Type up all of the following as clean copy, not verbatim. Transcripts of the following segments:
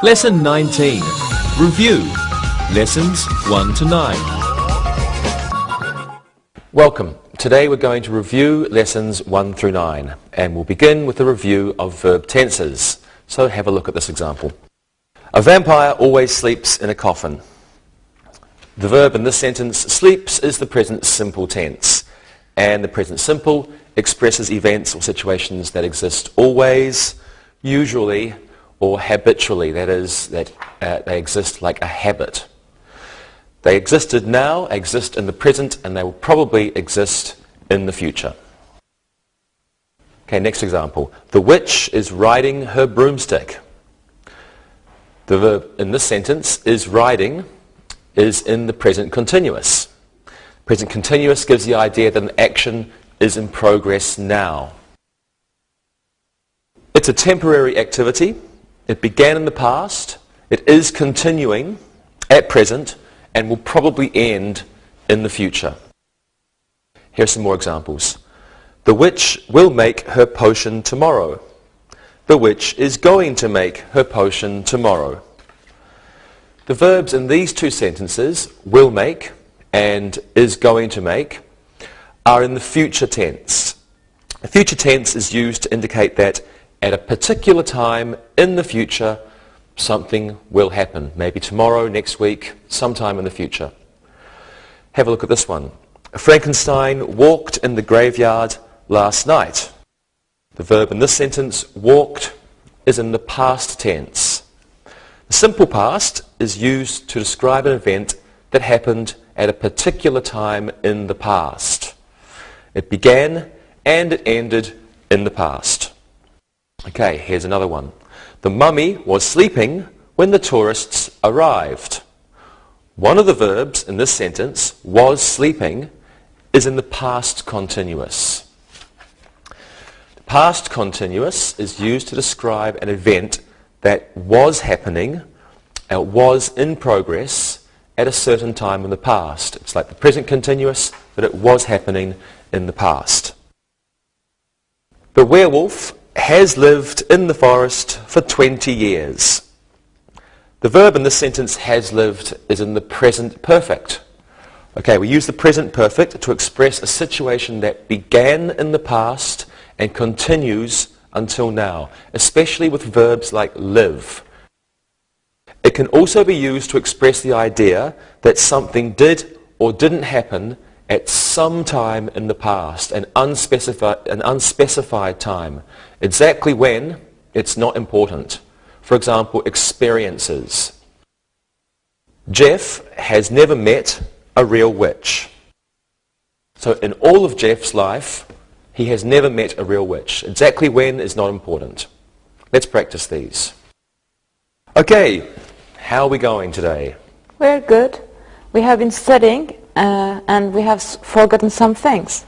Lesson 19. Review. Lessons 1 to 9. Welcome. Today we're going to review lessons 1 through 9 and we'll begin with a review of verb tenses. So have a look at this example. A vampire always sleeps in a coffin. The verb in this sentence, sleeps, is the present simple tense, and the present simple expresses events or situations that exist always, usually, or habitually. That is, that they exist like a habit. They existed now, exist in the present, and they will probably exist in the future. Okay, next example. The witch is riding her broomstick. The verb in this sentence, is riding, is in the present continuous. Present continuous gives the idea that an action is in progress now. It's a temporary activity. It began in the past. It is continuing at present and will probably end in the future. Here are some more examples. The witch will make her potion tomorrow. The witch is going to make her potion tomorrow. The verbs in these two sentences, will make and is going to make, are in the future tense. The future tense is used to indicate that at a particular time in the future, something will happen. Maybe tomorrow, next week, sometime in the future. Have a look at this one. Frankenstein walked in the graveyard last night. The verb in this sentence, walked, is in the past tense. The simple past is used to describe an event that happened at a particular time in the past. It began and it ended in the past. Okay, here's another one. The mummy was sleeping when the tourists arrived. One of the verbs in this sentence, was sleeping, is in the past continuous. The past continuous is used to describe an event that was happening, was in progress at a certain time in the past. It's like the present continuous, but it was happening in the past. The werewolf has lived in the forest for 20 years. The verb in this sentence, has lived, is in the present perfect. Okay, we use the present perfect to express a situation that began in the past and continues until now, especially with verbs like live. It can also be used to express the idea that something did or didn't happen at some time in the past, an unspecified time. Exactly when, it's not important. For example, experiences. Jeff has never met a real witch. So in all of Jeff's life, he has never met a real witch. Exactly when is not important. Let's practice these. Okay, how are we going today? We're good. We have been studying and we have forgotten some things.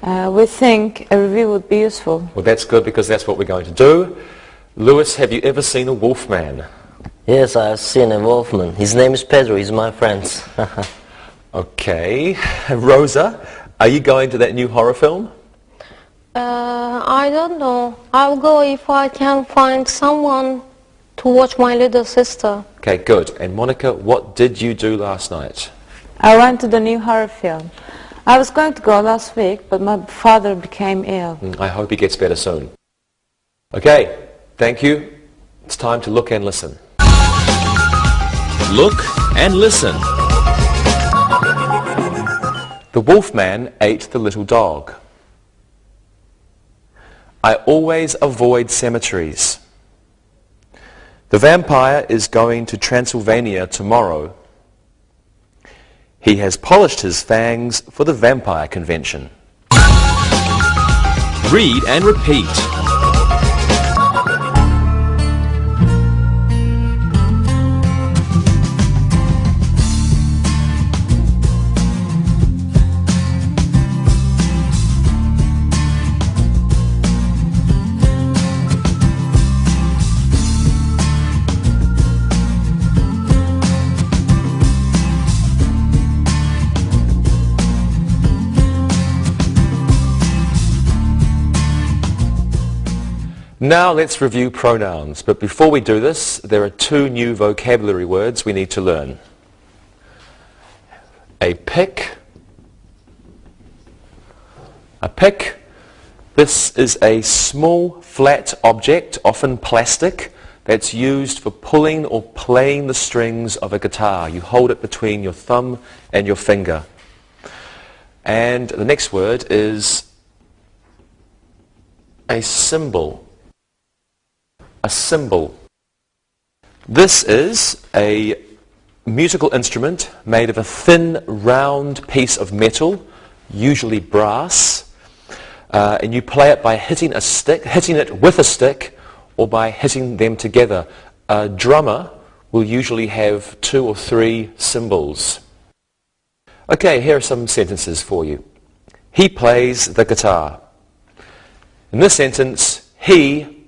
We think a review would be useful. Well, that's good because that's what we're going to do. Lewis, have you ever seen a wolfman? Yes, I've seen a wolfman. His name is Pedro. He's my friend. Okay. Rosa, are you going to that new horror film? I don't know. I'll go if I can find someone to watch my little sister. Okay, good. And Monica, what did you do last night? I went to the new horror film. I was going to go last week, but my father became ill. I hope he gets better soon. Okay, thank you. It's time to look and listen. Look and listen. The wolfman ate the little dog. I always avoid cemeteries. The vampire is going to Transylvania tomorrow. He has polished his fangs for the vampire convention. Read and repeat. Now let's review pronouns, but before we do this, there are two new vocabulary words we need to learn. A pick. A pick. This is a small flat object, often plastic, that's used for pulling or playing the strings of a guitar. You hold it between your thumb and your finger. And the next word is a cymbal. A cymbal. This is a musical instrument made of a thin, round piece of metal, usually brass, and you play it by hitting it with a stick, or by hitting them together. A drummer will usually have 2 or 3 cymbals. Okay, here are some sentences for you. He plays the guitar. In this sentence, he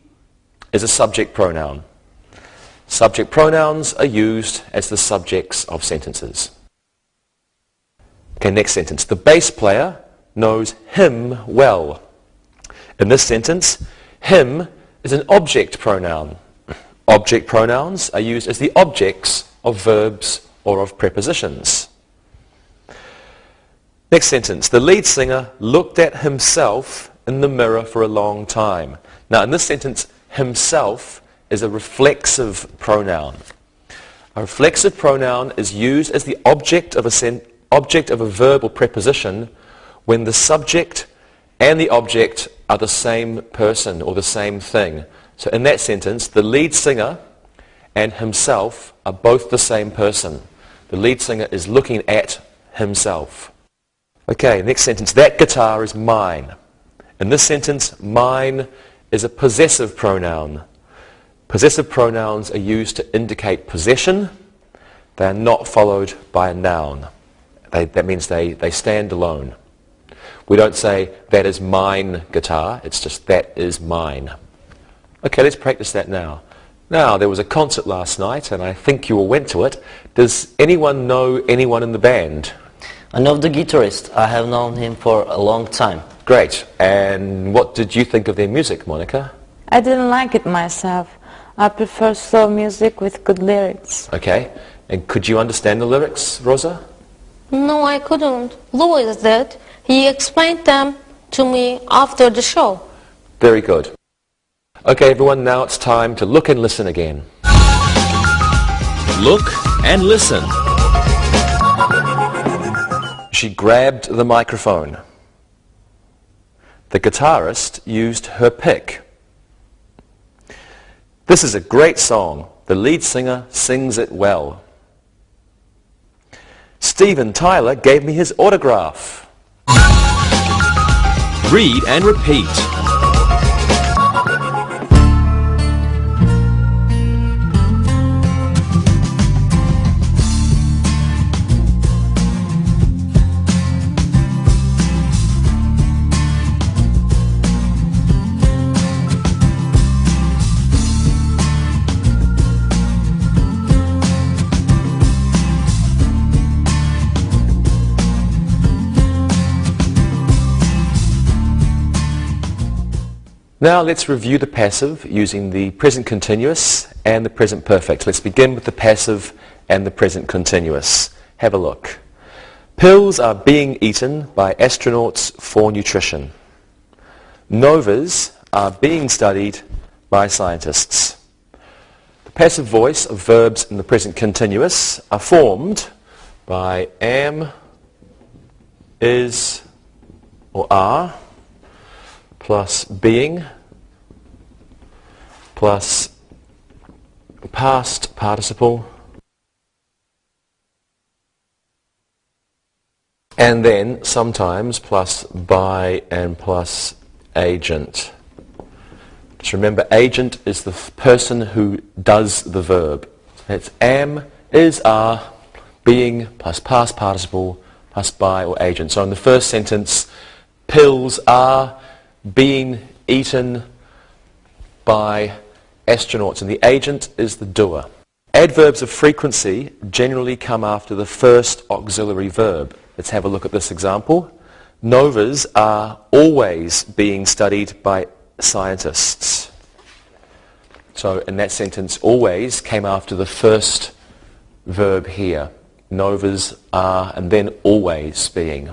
is a subject pronoun. Subject pronouns are used as the subjects of sentences. Okay, next sentence. The bass player knows him well. In this sentence, him is an object pronoun. Object pronouns are used as the objects of verbs or of prepositions. Next sentence. The lead singer looked at himself in the mirror for a long time. Now, in this sentence, himself is a reflexive pronoun. A reflexive pronoun is used as the object of a verb or preposition when the subject and the object are the same person or the same thing. So in that sentence, the lead singer and himself are both the same person. The lead singer is looking at himself. Okay, next sentence. That guitar is mine. In this sentence, mine is a possessive pronoun. Possessive pronouns are used to indicate possession. They are not followed by a noun. That means they stand alone. We don't say, that is mine guitar. It's just, that is mine. Okay, let's practice that now. Now, there was a concert last night, and I think you all went to it. Does anyone know anyone in the band? I know the guitarist. I have known him for a long time. Great. And what did you think of their music, Monica? I didn't like it myself. I prefer slow music with good lyrics. Okay. And could you understand the lyrics, Rosa? No, I couldn't. Louis did. He explained them to me after the show. Very good. Okay, everyone, now it's time to look and listen again. Look and listen. She grabbed the microphone. The guitarist used her pick. This is a great song. The lead singer sings it well. Steven Tyler gave me his autograph. Read and repeat. Now let's review the passive using the present continuous and the present perfect. Let's begin with the passive and the present continuous. Have a look. Pills are being eaten by astronauts for nutrition. Novas are being studied by scientists. The passive voice of verbs in the present continuous are formed by am, is, or are, plus being, plus past participle, and then sometimes plus by and plus agent. Just remember, agent is the person who does the verb. It's am, is, are, being, plus past participle, plus by or agent. So in the first sentence, pills are being eaten by astronauts, and the agent is the doer. Adverbs of frequency generally come after the first auxiliary verb. Let's have a look at this example. Novas are always being studied by scientists. So in that sentence, always came after the first verb here. Novas, are, and then always being.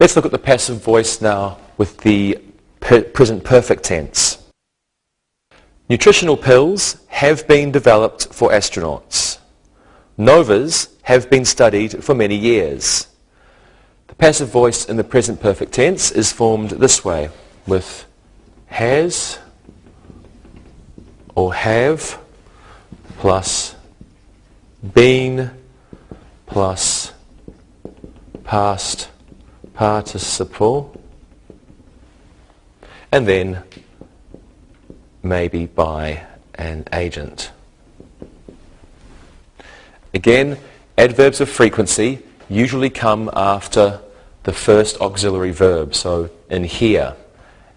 Let's look at the passive voice now with the present perfect tense. Nutritional pills have been developed for astronauts. Novas have been studied for many years. The passive voice in the present perfect tense is formed this way, with has or have plus been plus past participle, and then maybe by an agent. Again, adverbs of frequency usually come after the first auxiliary verb. So in here,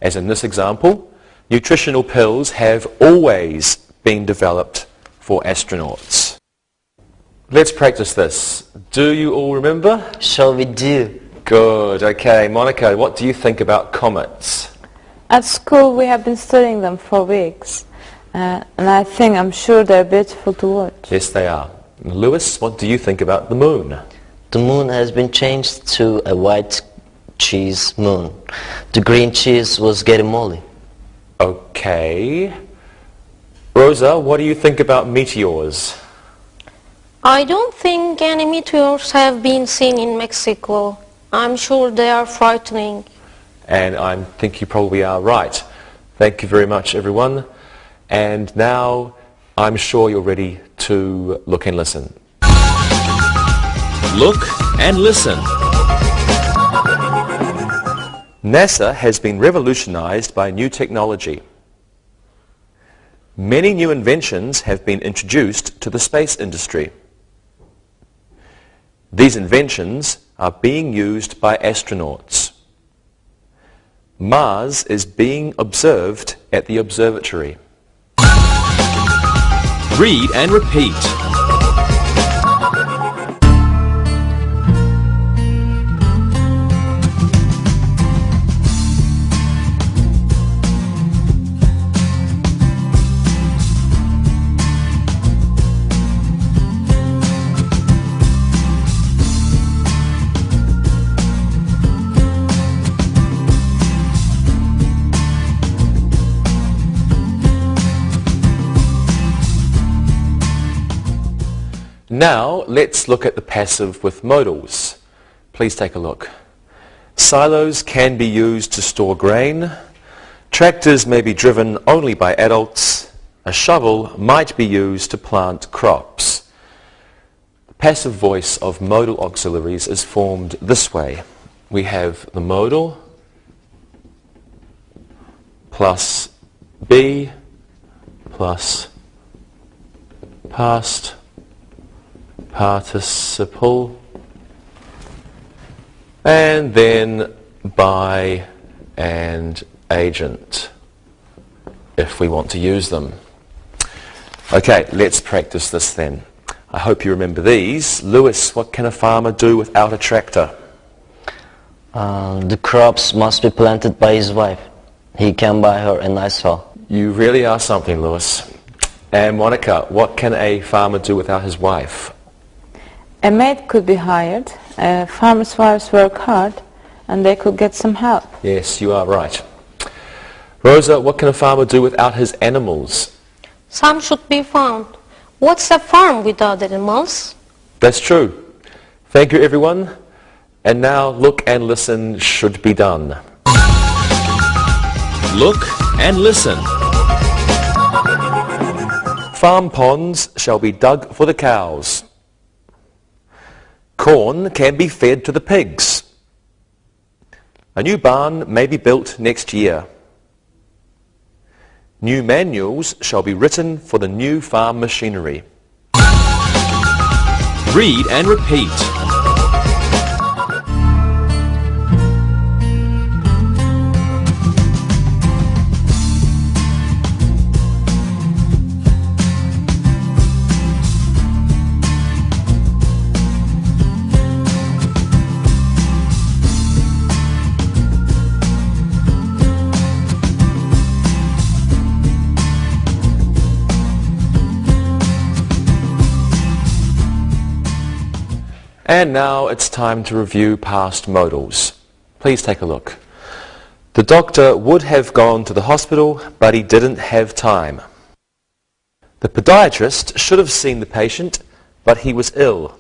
as in this example, nutritional pills have always been developed for astronauts. Let's practice this. Do you all remember? Shall we do? Good. Okay, Monica, what do you think about comets? At school we have been studying them for weeks, and I'm sure they're beautiful to watch. Yes, they are. Lewis, what do you think about the moon? The moon has been changed to a white cheese moon. The green cheese was getting molly. Okay. Rosa, what do you think about meteors? I don't think any meteors have been seen in Mexico. I'm sure they are frightening. And I think you probably are right. Thank you very much, everyone. And now I'm sure you're ready to look and listen. Look and listen. NASA has been revolutionized by new technology. Many new inventions have been introduced to the space industry. These inventions are being used by astronauts. Mars is being observed at the observatory. Read and repeat. Now, let's look at the passive with modals. Please take a look. Silos can be used to store grain. Tractors may be driven only by adults. A shovel might be used to plant crops. The passive voice of modal auxiliaries is formed this way. We have the modal plus be plus past participle, and then by and agent if we want to use them. Okay, let's practice this then. I hope you remember these. Lewis, what can a farmer do without a tractor? The crops must be planted by his wife. He can buy her a nice hoe. You really are something, Lewis. And Monica, what can a farmer do without his wife? A maid could be hired. Farmers' wives work hard, and they could get some help. Yes, you are right. Rosa, what can a farmer do without his animals? Some should be found. What's a farm without animals? That's true. Thank you, everyone. And now look and listen should be done. Look and listen. Farm ponds shall be dug for the cows. Corn can be fed to the pigs. A new barn may be built next year. New manuals shall be written for the new farm machinery. Read and repeat. And now it's time to review past modals. Please take a look. The doctor would have gone to the hospital, but he didn't have time. The podiatrist should have seen the patient, but he was ill.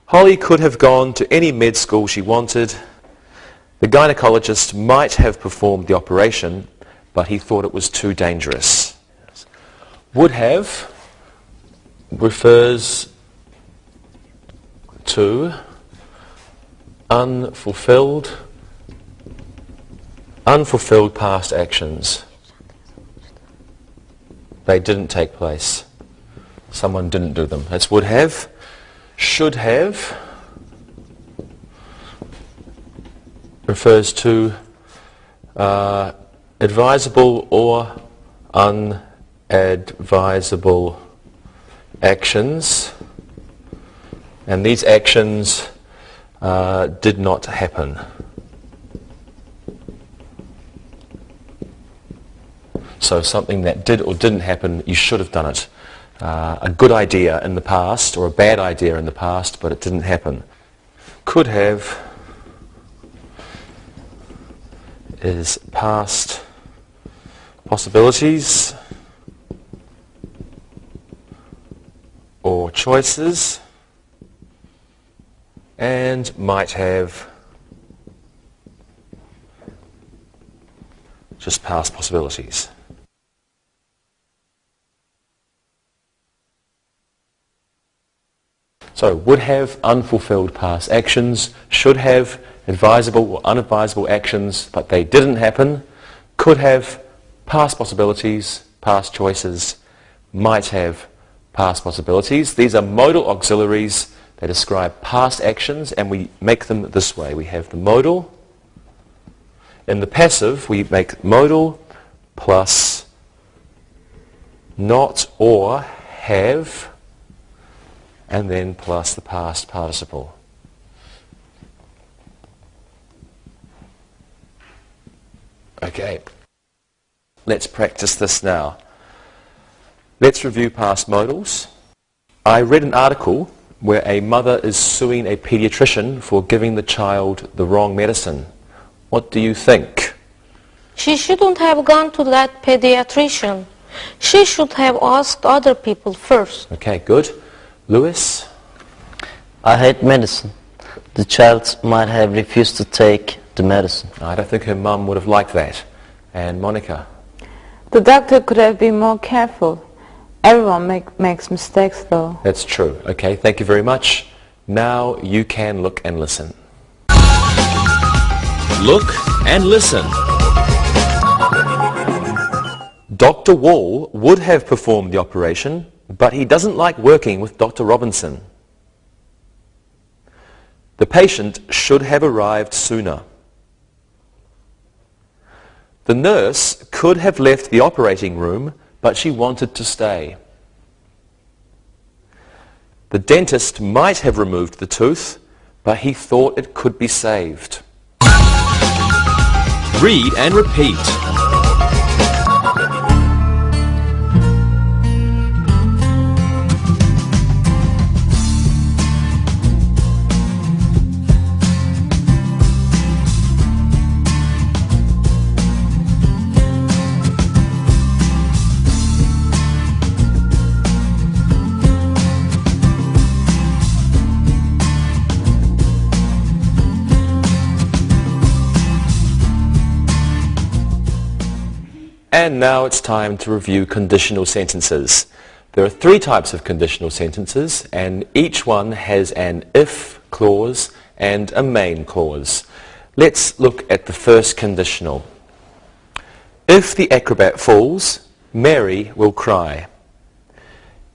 Holly could have gone to any med school she wanted. The gynecologist might have performed the operation, but he thought it was too dangerous. Would have refers to unfulfilled past actions. They didn't take place. Someone didn't do them. That's would have. Should have refers to advisable or unadvisable actions, and these actions did not happen. So something that did or didn't happen, you should have done it. A good idea in the past or a bad idea in the past, but it didn't happen. Could have is past possibilities or choices, and might have just past possibilities. So would have unfulfilled past actions, should have advisable or unadvisable actions, but they didn't happen, could have past possibilities, past choices, might have past possibilities. These are modal auxiliaries. They describe past actions, and we make them this way. We have the modal. In the passive, we make modal plus not or have, and then plus the past participle. Okay, let's practice this now. Let's review past modals. I read an article where a mother is suing a pediatrician for giving the child the wrong medicine. What do you think? She shouldn't have gone to that pediatrician. She should have asked other people first. Okay, good. Lewis? I hate medicine. The child might have refused to take the medicine. I don't think her mum would have liked that. And Monica? The doctor could have been more careful. Everyone makes mistakes, though. That's true. Okay, thank you very much. Now you can look and listen. Look and listen. Dr. Wall would have performed the operation, but he doesn't like working with Dr. Robinson. The patient should have arrived sooner. The nurse could have left the operating room, but she wanted to stay. The dentist might have removed the tooth, but he thought it could be saved. Read and repeat. And now it's time to review conditional sentences. There are three types of conditional sentences, and each one has an if clause and a main clause. Let's look at the first conditional. If the acrobat falls, Mary will cry.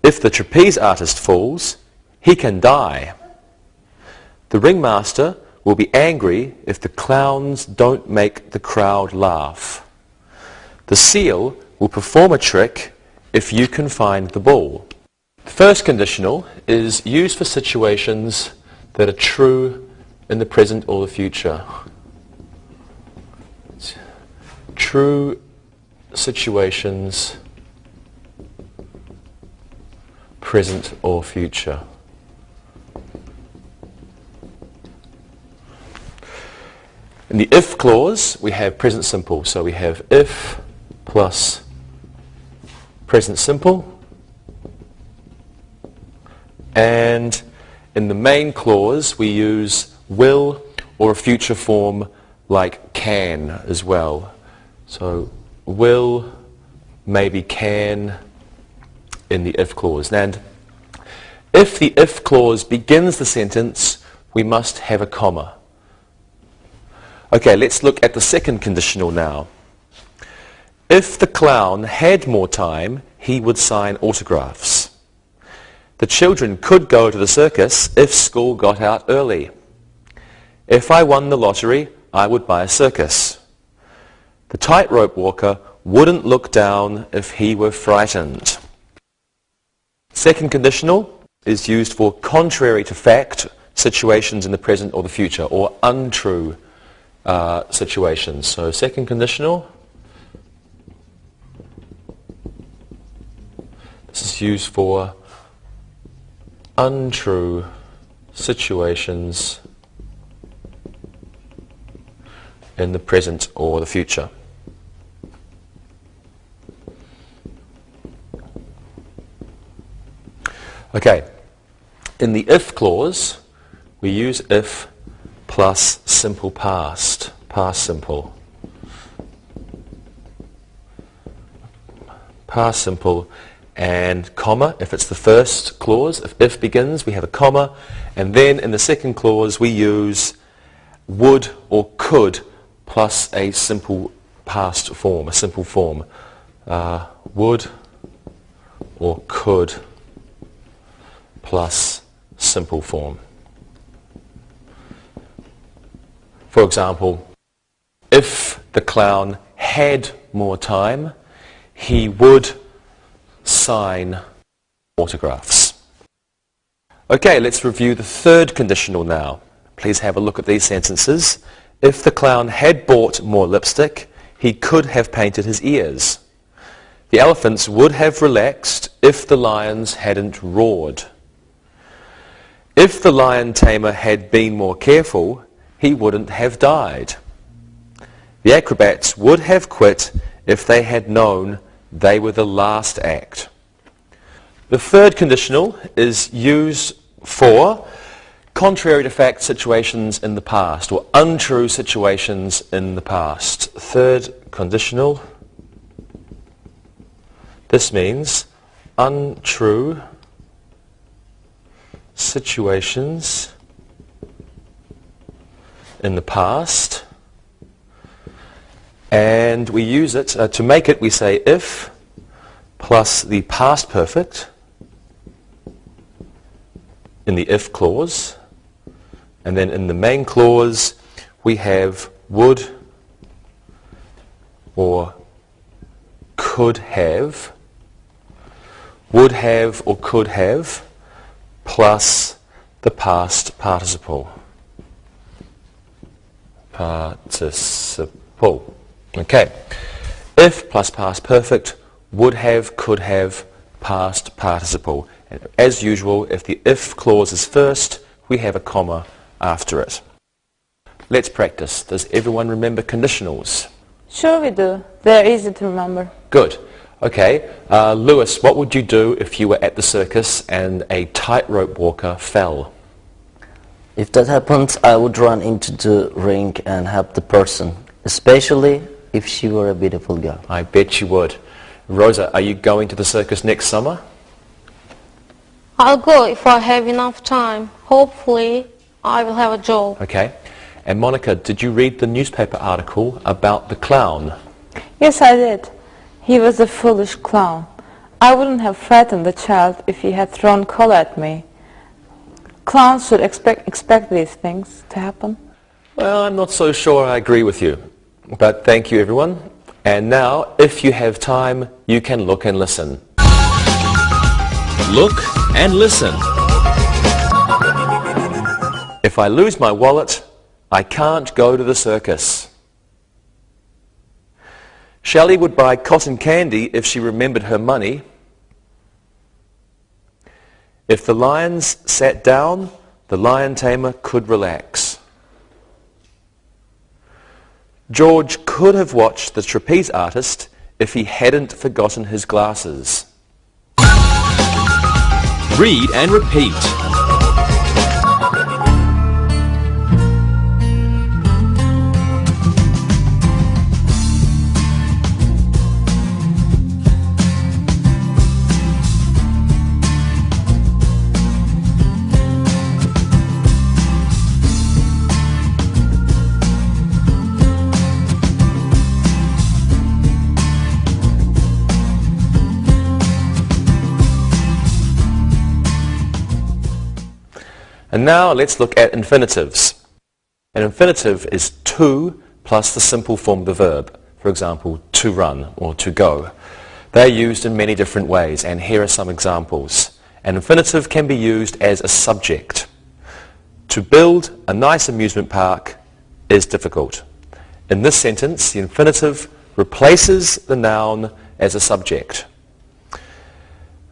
If the trapeze artist falls, he can die. The ringmaster will be angry if the clowns don't make the crowd laugh. The seal will perform a trick if you can find the ball. The first conditional is used for situations that are true in the present or the future. True situations, present or future. In the if clause, we have present simple. So we have if plus present simple. And in the main clause, we use will or a future form like can as well. So will, maybe can in the if clause. And if the if clause begins the sentence, we must have a comma. Okay, let's look at the second conditional now. If the clown had more time, he would sign autographs. The children could go to the circus if school got out early. If I won the lottery, I would buy a circus. The tightrope walker wouldn't look down if he were frightened. Second conditional is used for contrary to fact situations in the present or the future, or untrue situations. So second conditional, this is used for untrue situations in the present or the future. Okay, in the if clause, we use if plus simple past, past simple. Past simple and comma if it's the first clause. If begins, we have a comma, and then in the second clause we use would or could plus a simple past form, a simple form. Would or could plus simple form. For example, if the clown had more time, he would sign autographs. Okay, let's review the third conditional now. Please have a look at these sentences. If the clown had bought more lipstick, he could have painted his ears. The elephants would have relaxed if the lions hadn't roared. If the lion tamer had been more careful, he wouldn't have died. The acrobats would have quit if they had known they were the last act. The third conditional is used for contrary to fact situations in the past, or untrue situations in the past. Third conditional, this means untrue situations in the past, and we use it to make it, we say if plus the past perfect in the if clause, and then in the main clause we have would or could have or could have plus the past participle. Participle. Okay. If plus past perfect, would have, could have, past participle. And as usual, if the if clause is first, we have a comma after it. Let's practice. Does everyone remember conditionals? Sure we do. They're easy to remember. Good. Okay. Lewis, what would you do if you were at the circus and a tightrope walker fell? If that happened, I would run into the ring and help the person, especially if she were a beautiful girl. I bet you would. Rosa, are you going to the circus next summer? I'll go if I have enough time. Hopefully, I will have a job. Okay. And Monica, did you read the newspaper article about the clown? Yes, I did. He was a foolish clown. I wouldn't have frightened the child if he had thrown coal at me. Clowns should expect these things to happen. Well, I'm not so sure I agree with you. But thank you, everyone. And now, if you have time, you can look and listen. Look and listen. If I lose my wallet, I can't go to the circus. Shelley would buy cotton candy if she remembered her money. If the lions sat down, the lion tamer could relax. George could have watched the trapeze artist if he hadn't forgotten his glasses. Read and repeat. And now let's look at infinitives. An infinitive is to plus the simple form of the verb. For example, to run or to go. They're used in many different ways, and here are some examples. An infinitive can be used as a subject. To build a nice amusement park is difficult. In this sentence, the infinitive replaces the noun as a subject.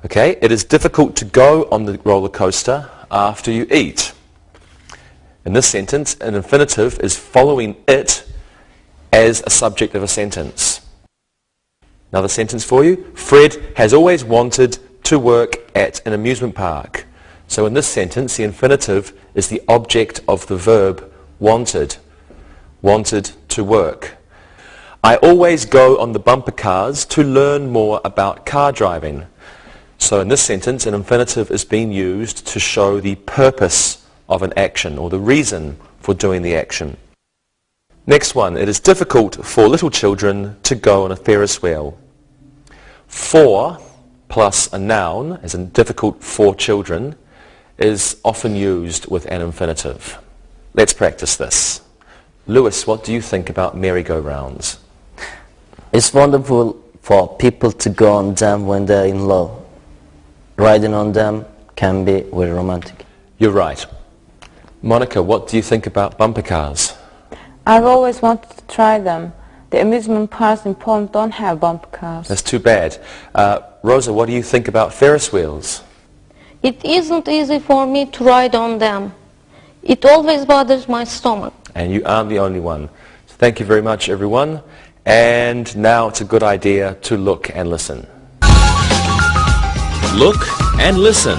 Okay, it is difficult to go on the roller coaster after you eat. In this sentence, an infinitive is following it as a subject of a sentence. Another sentence for you. Fred has always wanted to work at an amusement park. So in this sentence, the infinitive is the object of the verb wanted. Wanted to work. I always go on the bumper cars to learn more about car driving. So in this sentence, an infinitive is being used to show the purpose of an action or the reason for doing the action. Next one, it is difficult for little children to go on a Ferris wheel. For plus a noun, as in difficult for children, is often used with an infinitive. Let's practice this. Lewis, what do you think about merry-go-rounds? It's wonderful for people to go on them when they're in love. Riding on them can be very romantic. You're right. Monica, what do you think about bumper cars? I've always wanted to try them. The amusement parks in Poland don't have bumper cars. That's too bad. Rosa, what do you think about Ferris wheels? It isn't easy for me to ride on them. It always bothers my stomach. And you aren't the only one. So thank you very much, everyone. And now it's a good idea to look and listen. Look and listen.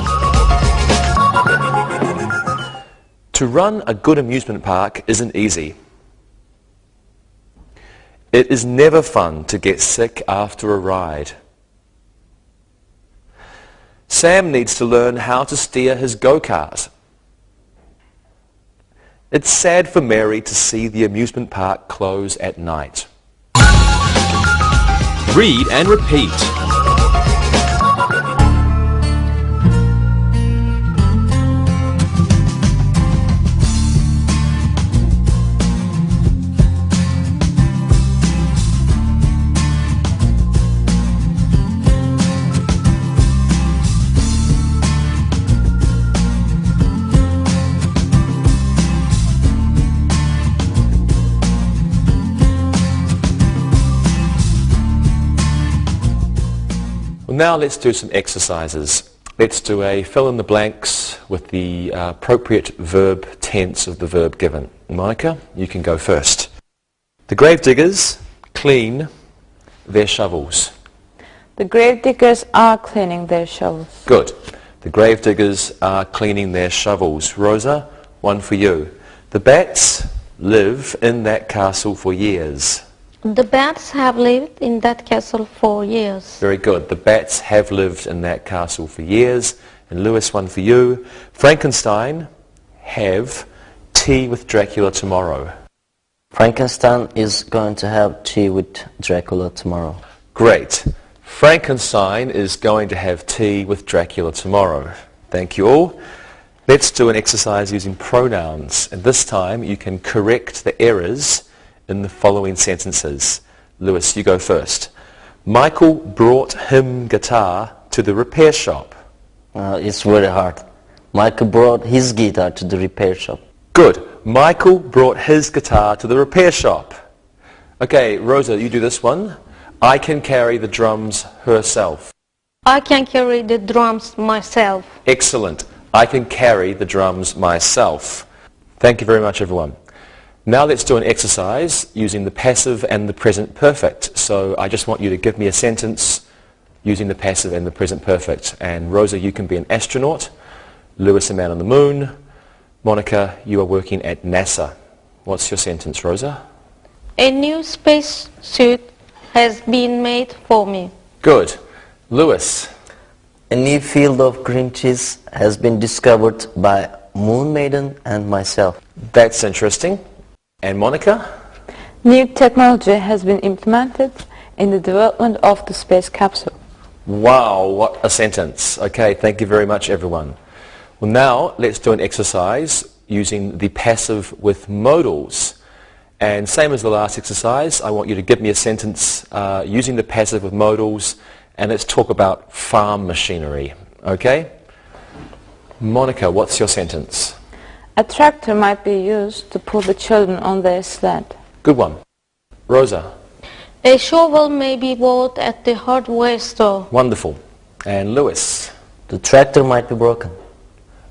To run a good amusement park isn't easy. It is never fun to get sick after a ride. Sam needs to learn how to steer his go-kart. It's sad for Mary to see the amusement park close at night. Read and repeat. Now let's do some exercises. Let's do a fill in the blanks with the appropriate verb tense of the verb given. Monica, you can go first. The grave diggers clean their shovels. The grave diggers are cleaning their shovels. Good. The grave diggers are cleaning their shovels. Rosa, one for you. The bats live in that castle for years. The bats have lived in that castle for years. Very good. The bats have lived in that castle for years. And Lewis, one for you. Frankenstein have tea with Dracula tomorrow. Frankenstein is going to have tea with Dracula tomorrow. Great. Frankenstein is going to have tea with Dracula tomorrow. Thank you all. Let's do an exercise using pronouns. And this time you can correct the errors in the following sentences. Lewis, you go first. Michael brought him guitar to the repair shop. It's very hard. Michael brought his guitar to the repair shop. Good. Michael brought his guitar to the repair shop. Okay, Rosa, you do this one. I can carry the drums herself. I can carry the drums myself. Excellent. I can carry the drums myself. Thank you very much, everyone. Now let's do an exercise using the passive and the present perfect. So I just want you to give me a sentence using the passive and the present perfect. And Rosa, you can be an astronaut. Lewis, a man on the moon. Monica, you are working at NASA. What's your sentence, Rosa? A new space suit has been made for me. Good. Lewis? A new field of green cheese has been discovered by Moon Maiden and myself. That's interesting. And Monica? New technology has been implemented in the development of the space capsule. Wow, what a sentence. Okay, thank you very much, everyone. Well, now let's do an exercise using the passive with modals. And same as the last exercise, I want you to give me a sentence using the passive with modals, and let's talk about farm machinery. Okay? Monica, what's your sentence? A tractor might be used to pull the children on their sled. Good one. Rosa? A shovel may be bought at the hardware store. Wonderful. And Lewis? The tractor might be broken.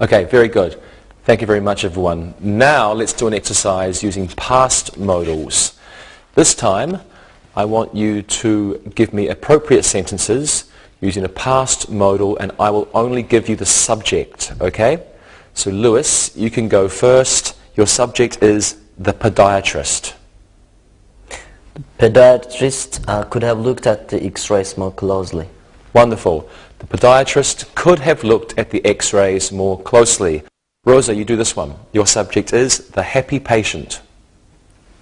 Okay, very good. Thank you very much, everyone. Now let's do an exercise using past modals. This time, I want you to give me appropriate sentences using a past modal, and I will only give you the subject, okay? So Lewis, you can go first. Your subject is the podiatrist. Podiatrist could have looked at the X-rays more closely. Wonderful. The podiatrist could have looked at the X-rays more closely. Rosa, you do this one. Your subject is the happy patient.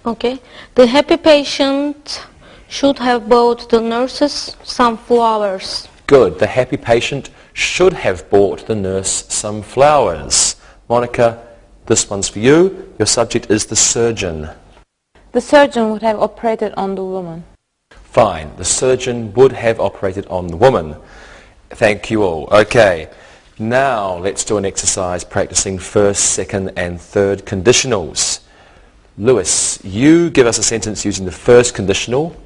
Okay. The happy patient should have bought the nurses some flowers. Good. The happy patient should have bought the nurse some flowers. Monica, this one's for you. Your subject is the surgeon. The surgeon would have operated on the woman. Fine. The surgeon would have operated on the woman. Thank you all. Okay. Now let's do an exercise practicing first, second and third conditionals. Lewis, you give us a sentence using the first conditional.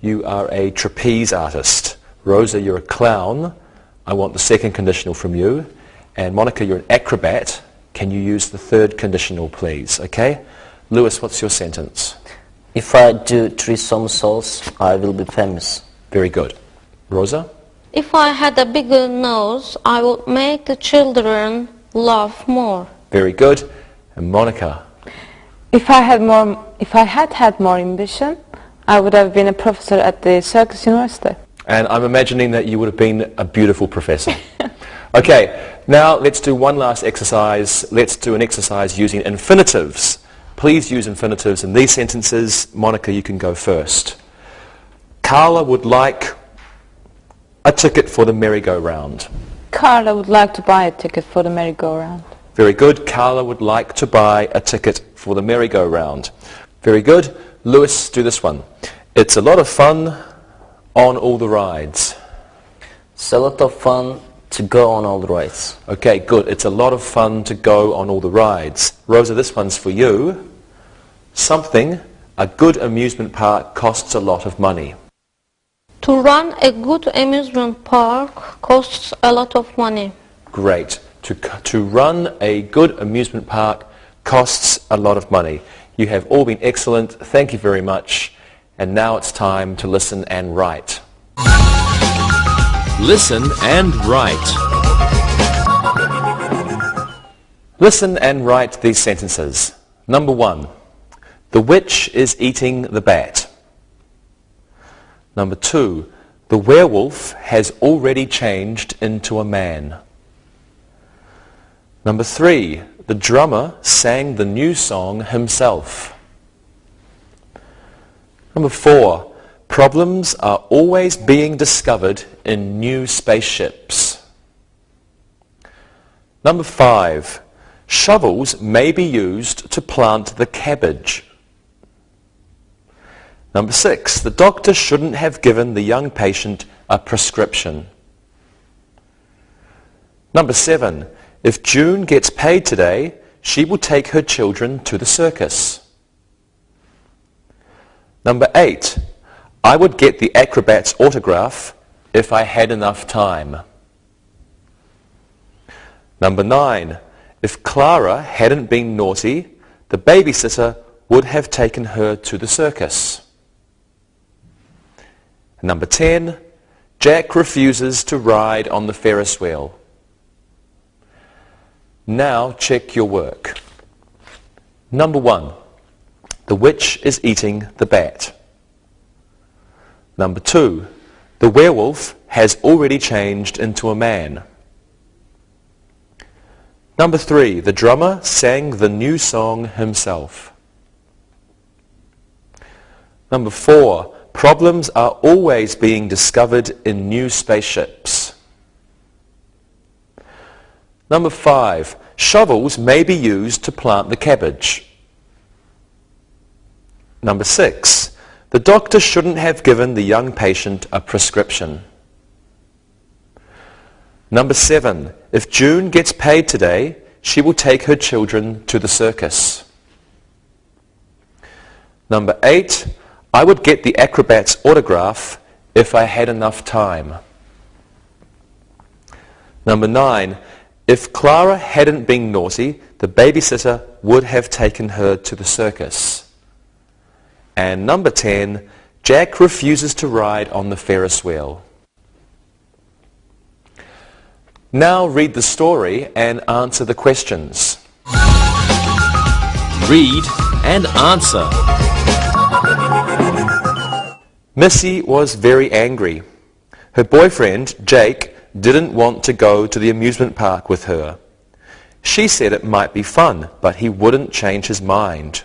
You are a trapeze artist. Rosa, you're a clown. I want the second conditional from you. And Monica, you're an acrobat. Can you use the third conditional, please? Okay? Lewis, what's your sentence? If I do 3 somersaults, I will be famous. Very good. Rosa? If I had a bigger nose, I would make the children laugh more. Very good. And Monica? If I had had more ambition, I would have been a professor at the Circus University. And I'm imagining that you would have been a beautiful professor. Okay, now let's do one last exercise. Let's do an exercise using infinitives. Please use infinitives in these sentences. Monica, you can go first. Carla would like a ticket for the merry-go-round. Carla would like to buy a ticket for the merry-go-round. Very good. Carla would like to buy a ticket for the merry-go-round. Very good. Lewis, do this one. It's a lot of fun on all the rides. It's a lot of fun to go on all the rides. Okay, good. It's a lot of fun to go on all the rides. Rosa, this one's for you. Something, a good amusement park costs a lot of money. To run a good amusement park costs a lot of money. Great. To run a good amusement park costs a lot of money. You have all been excellent. Thank you very much. And now it's time to listen and write. Listen and write. Listen and write these sentences. Number 1. The witch is eating the bat. Number 2. The werewolf has already changed into a man. Number 3. The drummer sang the new song himself. Number 4. Problems are always being discovered in new spaceships. Number 5. Shovels may be used to plant the cabbage. Number 6. The doctor shouldn't have given the young patient a prescription. Number 7. If June gets paid today, she will take her children to the circus. Number 8. I would get the acrobat's autograph if I had enough time. Number 9. If Clara hadn't been naughty, the babysitter would have taken her to the circus. Number 10, Jack refuses to ride on the Ferris wheel. Now check your work. Number 1, the witch is eating the bat. Number 2, the werewolf has already changed into a man. Number 3, the drummer sang the new song himself. Number 4, problems are always being discovered in new spaceships. Number 5, shovels may be used to plant the cabbage. Number 6, the doctor shouldn't have given the young patient a prescription. Number 7, if June gets paid today, she will take her children to the circus. Number 8, I would get the acrobat's autograph if I had enough time. Number 9, if Clara hadn't been naughty, the babysitter would have taken her to the circus. And number 10, Jack refuses to ride on the Ferris wheel. Now read the story and answer the questions. Read and answer. Missy was very angry. Her boyfriend, Jake, didn't want to go to the amusement park with her. She said it might be fun, but he wouldn't change his mind.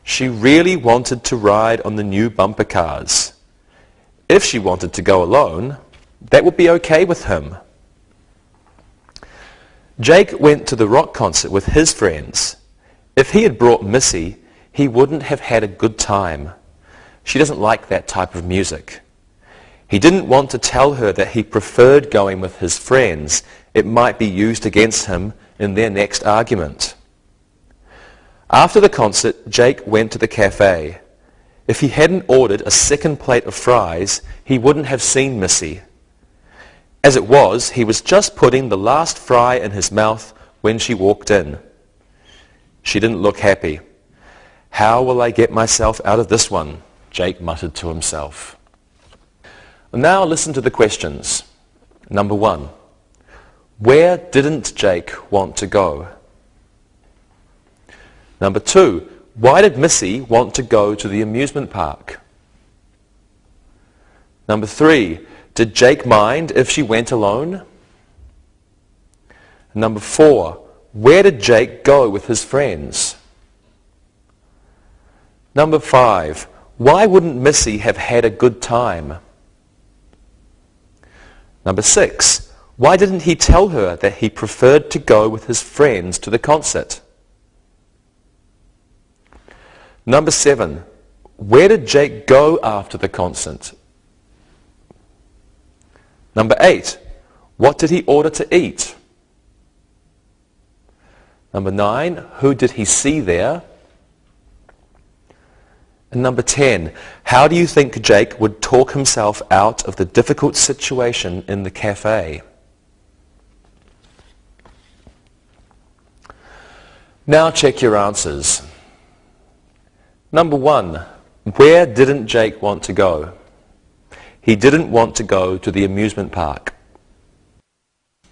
She really wanted to ride on the new bumper cars. If she wanted to go alone, that would be okay with him. Jake went to the rock concert with his friends. If he had brought Missy, he wouldn't have had a good time. She doesn't like that type of music. He didn't want to tell her that he preferred going with his friends. It might be used against him in their next argument. After the concert, Jake went to the cafe. If he hadn't ordered a second plate of fries, he wouldn't have seen Missy. As it was, he was just putting the last fry in his mouth when she walked in. She didn't look happy. "How will I get myself out of this one?" Jake muttered to himself. Now listen to the questions. Number 1, where didn't Jake want to go? Number 2, why did Missy want to go to the amusement park? Number 3, did Jake mind if she went alone? Number 4, where did Jake go with his friends? Number 5, why wouldn't Missy have had a good time? Number 6, why didn't he tell her that he preferred to go with his friends to the concert? Number 7, where did Jake go after the concert? Number 8, what did he order to eat? Number 9, who did he see there? And number 10, how do you think Jake would talk himself out of the difficult situation in the cafe? Now check your answers. Number 1, where didn't Jake want to go? He didn't want to go to the amusement park.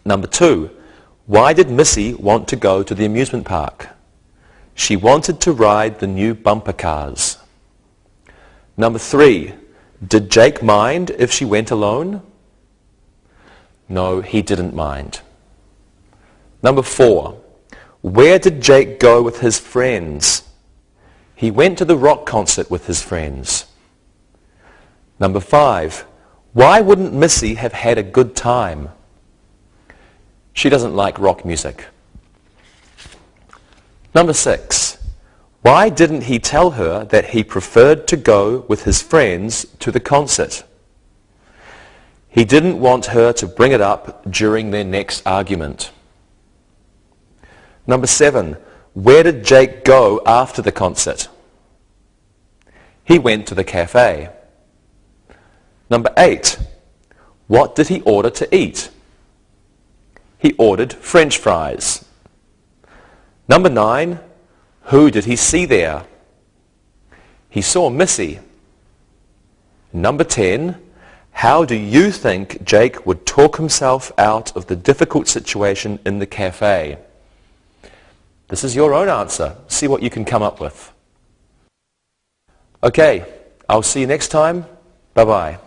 Number 2, why did Missy want to go to the amusement park? She wanted to ride the new bumper cars. Number 3, did Jake mind if she went alone? No, he didn't mind. Number 4, where did Jake go with his friends? He went to the rock concert with his friends. Number 5, why wouldn't Missy have had a good time? She doesn't like rock music. Number 6, why didn't he tell her that he preferred to go with his friends to the concert? He didn't want her to bring it up during their next argument. Number 7, where did Jake go after the concert? He went to the cafe. Number 8, what did he order to eat? He ordered French fries. Number 9, who did he see there? He saw Missy. Number 10, how do you think Jake would talk himself out of the difficult situation in the cafe? This is your own answer. See what you can come up with. Okay, I'll see you next time. Bye-bye.